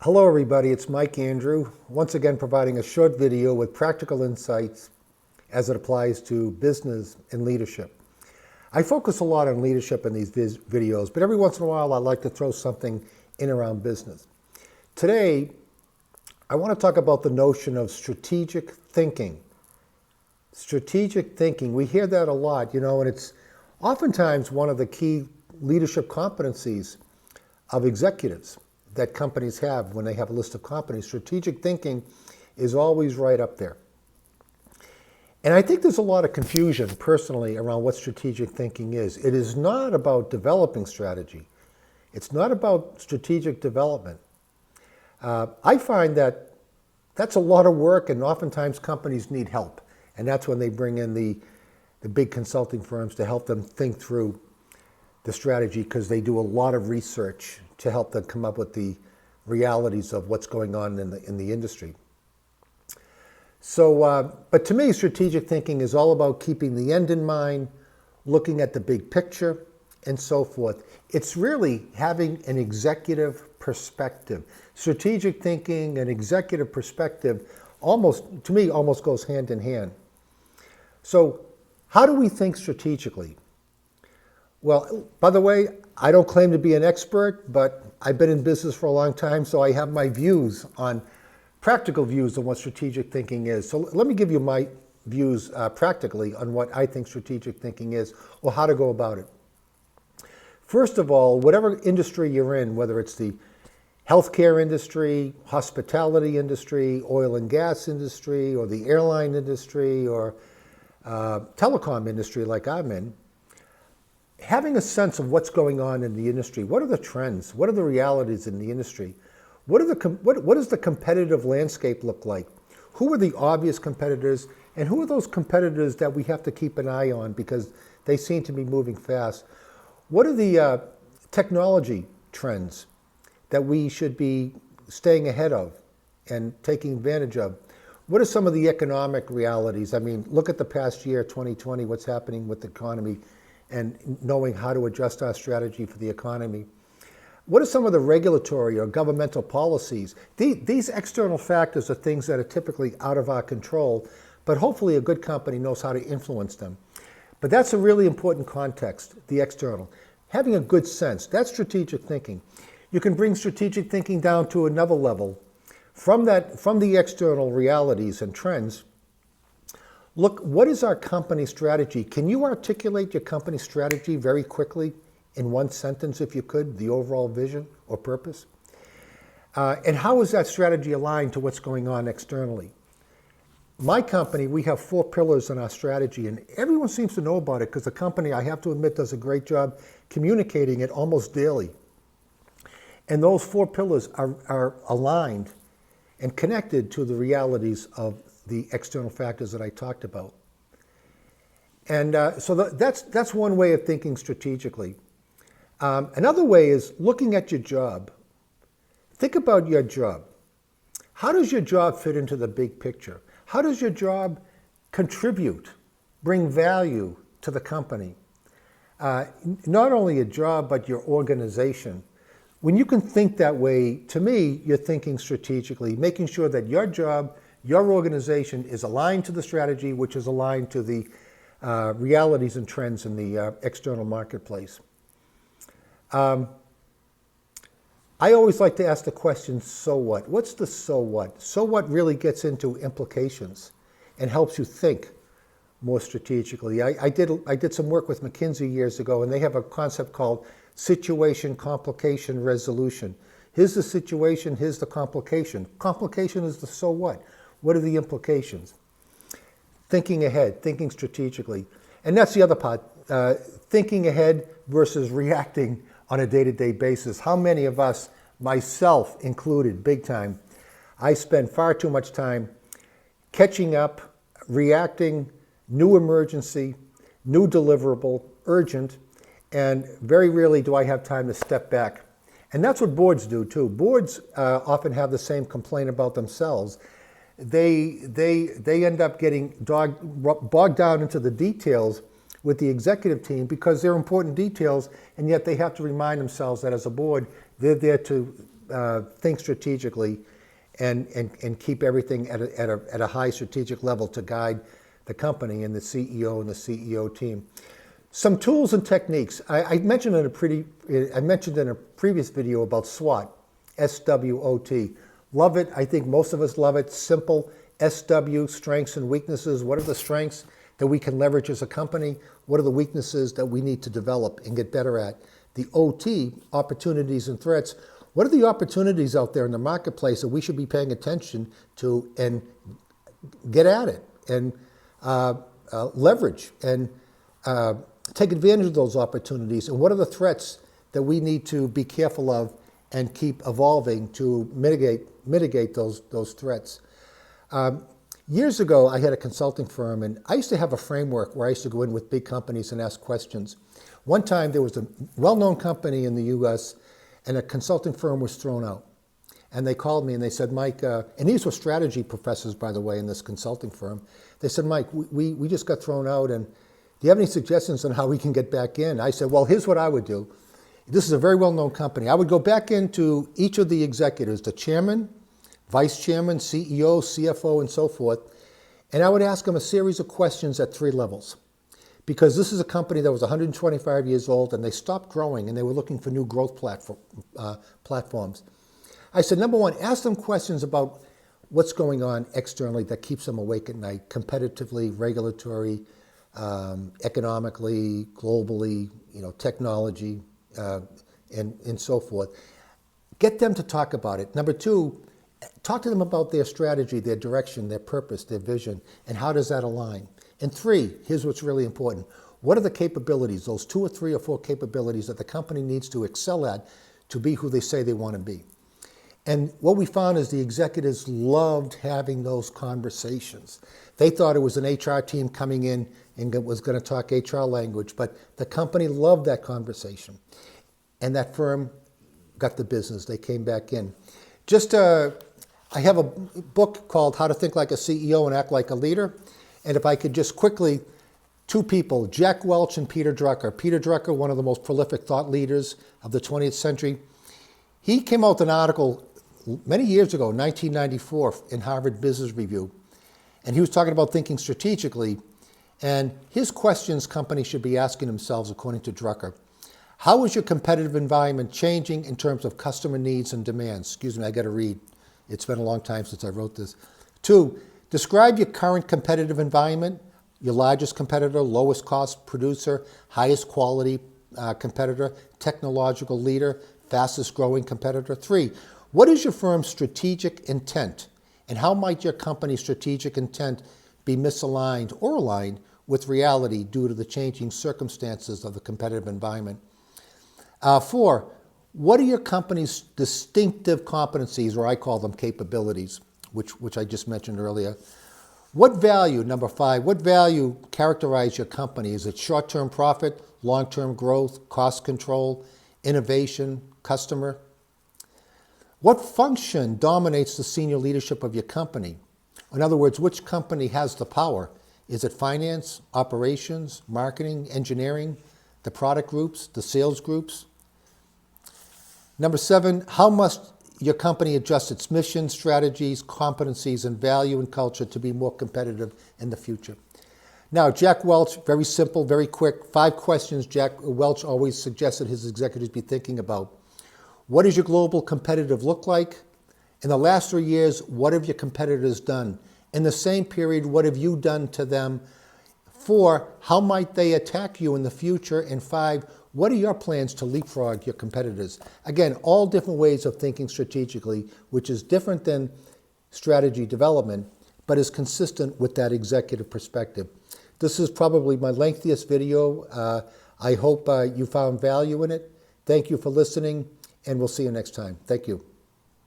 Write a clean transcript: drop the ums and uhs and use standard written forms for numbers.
Hello everybody, it's Mike Andrew, once again providing a short video with practical insights as it applies to business and leadership. I focus a lot on leadership in these videos, but every once in a while I like to throw something in around business. Today, I want to talk about the notion of strategic thinking. Strategic thinking, we hear that a lot, and it's oftentimes one of the key leadership competencies of executives that companies have when they have a list of companies. Strategic thinking is always right up there. And I think there's a lot of confusion personally around what strategic thinking is. It is not about developing strategy. It's not about strategic development. I find that that's a lot of work, and oftentimes companies need help. And that's when they bring in the big consulting firms to help them think through the strategy, because they do a lot of research to help them come up with the realities of what's going on in the industry. So, but to me, strategic thinking is all about keeping the end in mind, looking at the big picture, and so forth. It's really having an executive perspective. Strategic thinking and executive perspective to me, almost goes hand in hand. So, how do we think strategically? Well, by the way, I don't claim to be an expert, but I've been in business for a long time, so I have my practical views on what strategic thinking is. So let me give you my views practically on what I think strategic thinking is, or how to go about it. First of all, whatever industry you're in, whether it's the healthcare industry, hospitality industry, oil and gas industry, or the airline industry, or telecom industry like I'm in, having a sense of what's going on in the industry. What are the trends? What are the realities in the industry? What does the competitive landscape look like? Who are the obvious competitors, and who are those competitors that we have to keep an eye on because they seem to be moving fast? What are the technology trends that we should be staying ahead of and taking advantage of? What are some of the economic realities? I mean, look at the past year, 2020, what's happening with the economy, and knowing how to adjust our strategy for the economy. What are some of the regulatory or governmental policies? These external factors are things that are typically out of our control, but hopefully a good company knows how to influence them. But that's a really important context, the external. Having a good sense, that's strategic thinking. You can bring strategic thinking down to another level. From the external realities and trends, look, what is our company strategy? Can you articulate your company strategy very quickly in one sentence, if you could, the overall vision or purpose? And how is that strategy aligned to what's going on externally? My company, we have 4 pillars in our strategy, and everyone seems to know about it because the company, I have to admit, does a great job communicating it almost daily. And those 4 pillars are aligned and connected to the realities of the external factors that I talked about. And so that's one way of thinking strategically. Another way is looking at your job. Think about your job. How does your job fit into the big picture? How does your job contribute, bring value to the company? Not only a job, but your organization. When you can think that way, to me, you're thinking strategically, making sure that your job, your organization is aligned to the strategy, which is aligned to the realities and trends in the external marketplace. I always like to ask the question, so what? What's the so what? So what really gets into implications and helps you think more strategically. I did some work with McKinsey years ago, and they have a concept called situation, complication, resolution. Here's the situation, here's the complication. Complication is the so what? What are the implications? Thinking ahead, thinking strategically. And that's the other part, thinking ahead versus reacting on a day-to-day basis. How many of us, myself included, big time, I spend far too much time catching up, reacting, new emergency, new deliverable, urgent, and very rarely do I have time to step back. And that's what boards do too. Boards often have the same complaint about themselves. They end up getting bogged down into the details with the executive team because they're important details, and yet they have to remind themselves that as a board, they're there to think strategically and keep everything at a high strategic level to guide the company and the CEO and the CEO team. Some tools and techniques. I mentioned in a previous video about SWOT, SWOT. Love it. I think most of us love it. Simple. SW, strengths and weaknesses. What are the strengths that we can leverage as a company? What are the weaknesses that we need to develop and get better at? The OT, opportunities and threats. What are the opportunities out there in the marketplace that we should be paying attention to and get at it and leverage and take advantage of those opportunities? And what are the threats that we need to be careful of and keep evolving to mitigate those threats? Years ago, I had a consulting firm, and I used to have a framework where I used to go in with big companies and ask questions. One time, there was a well-known company in the U.S., and a consulting firm was thrown out. And they called me and they said, Mike, and these were strategy professors, by the way, in this consulting firm. They said, Mike, we just got thrown out, and do you have any suggestions on how we can get back in? I said, well, here's what I would do. This is a very well-known company. I would go back into each of the executives, the chairman, vice chairman, CEO, CFO, and so forth, and I would ask them a series of questions at 3 levels. Because this is a company that was 125 years old, and they stopped growing, and they were looking for new growth platforms. I said, number one, ask them questions about what's going on externally that keeps them awake at night, competitively, regulatory, economically, globally, technology, and so forth. Get them to talk about it. Number two, talk to them about their strategy, their direction, their purpose, their vision, and how does that align? And 3, here's what's really important. What are the capabilities, those 2 or 3 or 4 capabilities that the company needs to excel at to be who they say they want to be? And what we found is the executives loved having those conversations. They thought it was an HR team coming in and was going to talk HR language, but the company loved that conversation. And that firm got the business. They came back in. I have a book called How to Think Like a CEO and Act Like a Leader. And if I could just quickly, 2 people, Jack Welch and Peter Drucker. Peter Drucker, one of the most prolific thought leaders of the 20th century. He came out with an article many years ago, 1994, in Harvard Business Review. And he was talking about thinking strategically. And his questions companies should be asking themselves, according to Drucker. How is your competitive environment changing in terms of customer needs and demands? Excuse me, I got to read. It's been a long time since I wrote this. 2, describe your current competitive environment, your largest competitor, lowest cost producer, highest quality competitor, technological leader, fastest growing competitor. 3, what is your firm's strategic intent? And how might your company's strategic intent be misaligned or aligned with reality due to the changing circumstances of the competitive environment? 4, what are your company's distinctive competencies, or I call them capabilities, which I just mentioned earlier? What value, number 5, what value characterize your company? Is it short-term profit, long-term growth, cost control, innovation, customer? What function dominates the senior leadership of your company? In other words, which company has the power? Is it finance, operations, marketing, engineering, the product groups, the sales groups? Number 7, how must your company adjust its mission, strategies, competencies, and value and culture to be more competitive in the future? Now, Jack Welch, very simple, very quick. 5 questions Jack Welch always suggested his executives be thinking about. What does your global competitive look like? In the last 3 years, what have your competitors done? In the same period, what have you done to them? 4, how might they attack you in the future? And 5, what are your plans to leapfrog your competitors? Again, all different ways of thinking strategically, which is different than strategy development, but is consistent with that executive perspective. This is probably my lengthiest video. I hope you found value in it. Thank you for listening, and we'll see you next time. Thank you.